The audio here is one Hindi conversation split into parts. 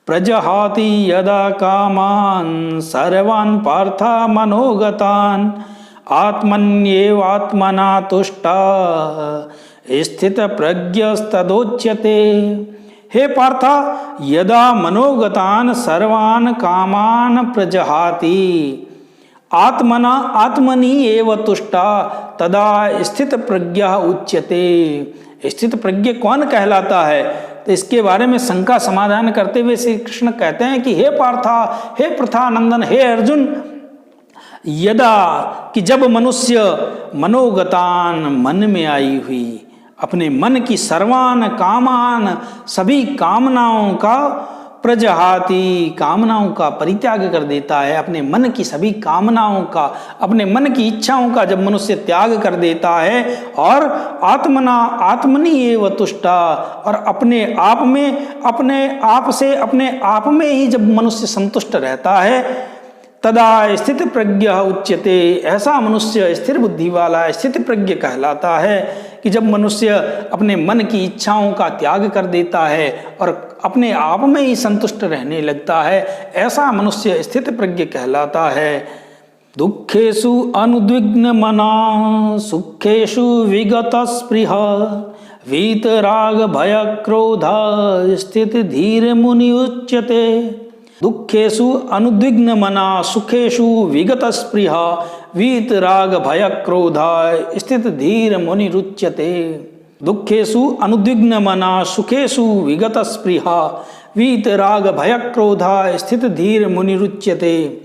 प्रजहाति यदा कामान् सर्वान् पार्थ मनोगतान् आत्मन्येवात्मना तुष्टा स्थित प्रज्ञस्तदोच्यते। हे पार्थ, यदा मनोगतान् सर्वान् कामान् प्रजहाति आत्मना आत्मनि एव तुष्टा तदा स्थित प्रज्ञा उच्यते। स्थित प्रज्ञ कौन कहलाता है? तो इसके बारे में शंका समाधान करते हुए श्री कृष्ण कहते हैं कि हे पार्था, हे प्रथानंदन, हे अर्जुन, यदा कि जब मनुष्य मनोगतान मन में आई हुई अपने मन की सर्वान कामान सभी कामनाओं का प्रजहाति कामनाओं का परित्याग कर देता है, अपने मन की सभी कामनाओं का अपने मन की इच्छाओं का जब मनुष्य त्याग कर देता है और आत्मना आत्मनि एव तुष्टा और अपने आप में अपने आप से अपने आप में ही जब मनुष्य संतुष्ट रहता है तदा स्थित प्रज्ञ उच्यते। ऐसा मनुष्य स्थिर बुद्धि वाला स्थित प्रज्ञ कहलाता है कि जब मनुष्य अपने मन की इच्छाओं का त्याग कर देता है और अपने आप में ही संतुष्ट रहने लगता है, ऐसा मनुष्य स्थित प्रज्ञ कहलाता है। दुखेषु अनुद्विग्न मना सुखेषु विगत स्पृहा वीतराग भय क्रोधा स्थित धीर मुनि उच्यते। दुखेषु अनुद्विग्न मना सुखेषु विगत स्पृहा वीतराग भय क्रोधा स्थित धीर मुनि रुच्यते। दुखेषु अनुद्विग्न मना सुखेषु विगत स्पृहा वीतराग भय क्रोधा स्थित धीर मुनि रुच्यते।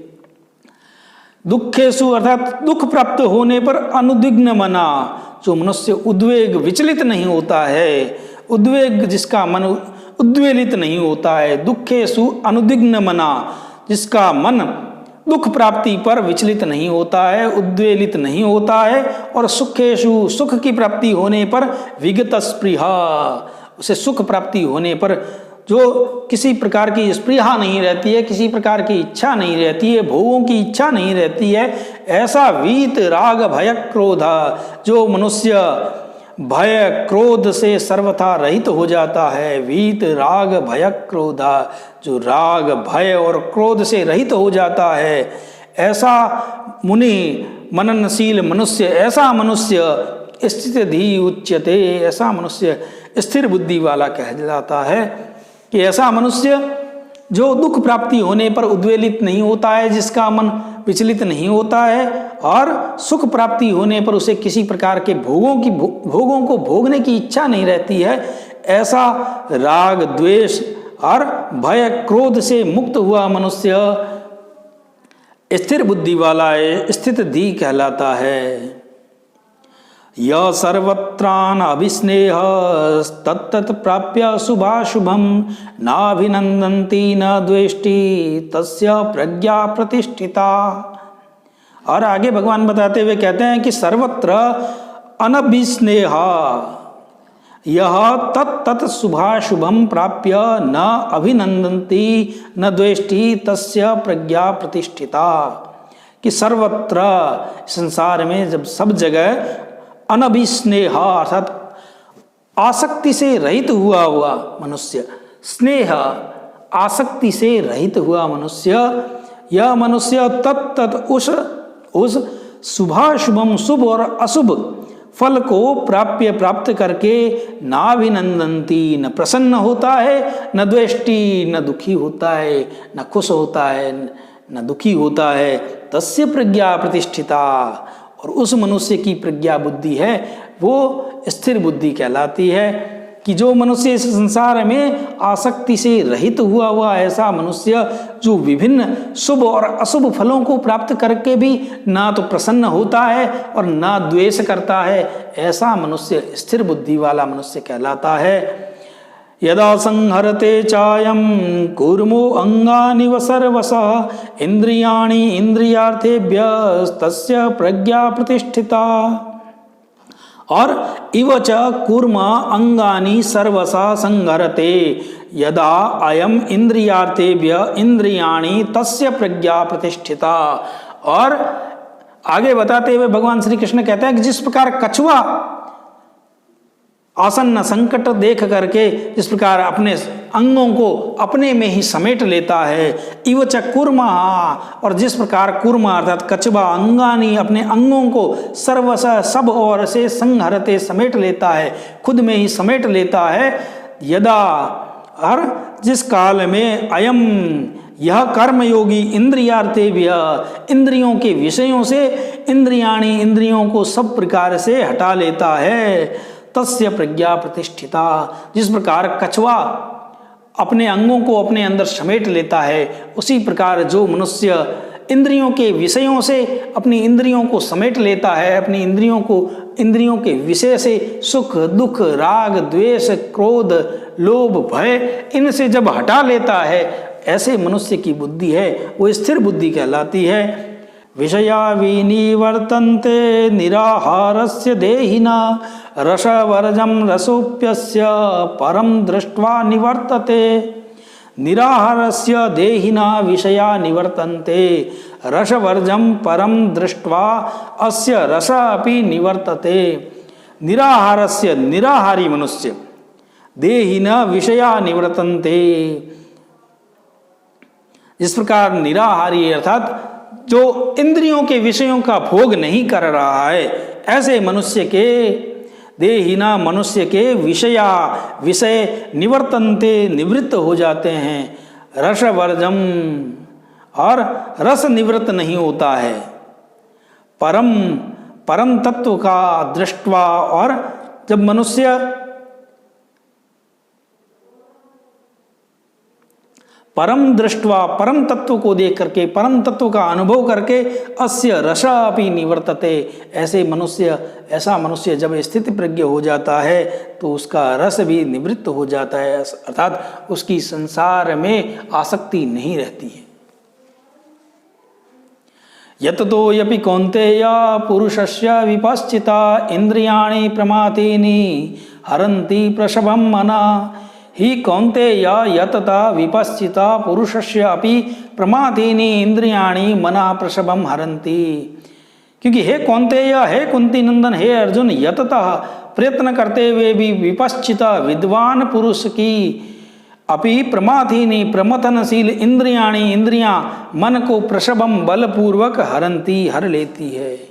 दुखेषु अर्थात दुख प्राप्त होने पर अनुद्विग्न मना, जो मनुष्य उद्वेग विचलित नहीं होता है, उद्वेग जिसका मन उद्वेलित नहीं होता है। दुखेषु अनुद्विग्न मना, जिसका मन दुख प्राप्ति पर विचलित नहीं होता है, उद्वेलित नहीं होता है। और सुखेषु सुख की प्राप्ति होने पर विगत स्पृहा, उसे सुख प्राप्ति होने पर जो किसी प्रकार की स्पृहा नहीं रहती है, किसी प्रकार की इच्छा नहीं रहती है, भोगों की इच्छा नहीं रहती है, ऐसा वीत राग भय क्रोधा, जो मनुष्य भय क्रोध से सर्वथा रहित हो जाता है। वीत राग भय क्रोधा, जो राग भय और क्रोध से रहित हो जाता है, ऐसा मुनि मननशील मनुष्य, ऐसा मनुष्य स्थित धी उच्यते। ऐसा मनुष्य स्थिर बुद्धि वाला कहलाता है कि ऐसा मनुष्य जो दुख प्राप्ति होने पर उद्वेलित नहीं होता है, जिसका मन विचलित नहीं होता है और सुख प्राप्ति होने पर उसे किसी प्रकार के भोगों को भोगने की इच्छा नहीं रहती है, ऐसा राग द्वेष और भय क्रोध से मुक्त हुआ मनुष्य स्थिर बुद्धि वाला स्थित धी कहलाता है। यह सर्वत्रान अभिस्नेह तत्तत् प्राप्य शुभाशुभम नाभिनंदन्ति न द्वेष्टि तस्य प्रज्ञा प्रतिष्ठिता। और आगे भगवान बताते हुए कहते हैं कि सर्वत्र अनभिस्नेह यह तत्तत् शुभाशुभम प्राप्य न अभिनंदन्ति न द्वेष्टि तस्य प्रज्ञा प्रतिष्ठिता। कि सर्वत्र संसार में जब सब जगह अनभिस्नेह अर्थात आसक्ति से रहित हुआ मनुष्य, स्नेह आसक्ति से रहित हुआ मनुष्य, यह मनुष्य तत्तत् उस शुभाशुभम शुभ और अशुभ फल को प्राप्त करके नाभिनंदन्ति, न प्रसन्न होता है, न द्वेष्टि, न दुखी होता है, न खुश होता है, न दुखी होता है, तस्य प्रज्ञा प्रतिष्ठिता। और उस मनुष्य की प्रज्ञा बुद्धि है वो स्थिर बुद्धि कहलाती है। कि जो मनुष्य इस संसार में आसक्ति से रहित हुआ ऐसा मनुष्य, जो विभिन्न शुभ और अशुभ फलों को प्राप्त करके भी ना तो प्रसन्न होता है और ना द्वेष करता है, ऐसा मनुष्य स्थिर बुद्धि वाला मनुष्य कहलाता है। यदा संहरते चायं कूर्मो अंगानि सर्वशः इंद्रियाणि इंद्रियार्थेभ्यस्तस्य प्रज्ञा प्रतिष्ठिता। और इव च कूर्म अंगानि सर्वशः संहरते यदा अयम इंद्रियार्थेभ्य इंद्रियाणि तस्य प्रज्ञा प्रतिष्ठिता। और आगे बताते हुए भगवान श्री कृष्ण कहते हैं कि जिस प्रकार कछुआ आसन्न संकट देख करके जिस प्रकार अपने अंगों को अपने में ही समेट लेता है, इव च कूर्मा, और जिस प्रकार कूर्मा अर्थात कछवा अंगानी अपने अंगों को सर्वस सब और से संहरते समेट लेता है, खुद में ही समेट लेता है। यदा, और जिस काल में अयम यह कर्मयोगी इंद्रियार्थेभ्य इंद्रियों के विषयों से इंद्रियाणी इंद्रियों को सब प्रकार से हटा लेता है, तस्य प्रज्ञा प्रतिष्ठिता, जिस प्रकार कछुआ अपने अंगों को अपने अंदर समेट लेता है, उसी प्रकार जो मनुष्य इंद्रियों के विषयों से अपनी इंद्रियों को समेट लेता है, अपनी इंद्रियों के विषय से सुख दुख राग द्वेष क्रोध लोभ भय इनसे जब हटा लेता है, ऐसे मनुष्य की बुद्धि है वो स्थिर बुद्धि कहलाती है। विषया विनिवर्तन्ते निराहारस्य देहिना रसवर्जं रसोप्यस्य परं दृष्ट्वा निवर्तते। निराहारस्य देहिना विषया निवर्तन्ते रसवर्जं परं दृष्ट्वा अस्य रस अपि निवर्तते। निराहारस्य निराहारी मनुष्य देहिना विषया निवर्तन्ते, जिस प्रकार निराहारी अर्थात जो इंद्रियों के विषयों का भोग नहीं कर रहा है, ऐसे मनुष्य के देहिना मनुष्य के विषय निवर्तन्ते निवृत्त हो जाते हैं, रसवर्जम और रस निवृत्त नहीं होता है। परम तत्व का दृष्टवा, और जब मनुष्य परम दृष्टवा परम तत्व को देख करके परम तत्व का अनुभव करके अस्य रस अपि निवर्तते, ऐसा मनुष्य जब स्थिति प्रज्ञ हो जाता है तो उसका रस भी निवृत्त हो जाता है, अर्थात उसकी संसार में आसक्ति नहीं रहती है। यततो यपि कौन्तेय पुरुषस्य विपश्चिता इंद्रियाणि प्रमाथीनि हरन्ति प्रसभं मना ही कौन्तेय यतता विपश्चिता पुरुषस्य अपि प्रमाथीनि इंद्रियाणि मना प्रसभं हरन्ति। क्योंकि हे कौन्तेय, हे कुंती नंदन, हे अर्जुन, यततः प्रयत्न करते हुए भी विपश्चिता विद्वान पुरुष की अपि प्रमाथीनि प्रमथनशील इंद्रियाणि इंद्रियां मन को प्रसभं बलपूर्वक हरन्ति हर लेती है।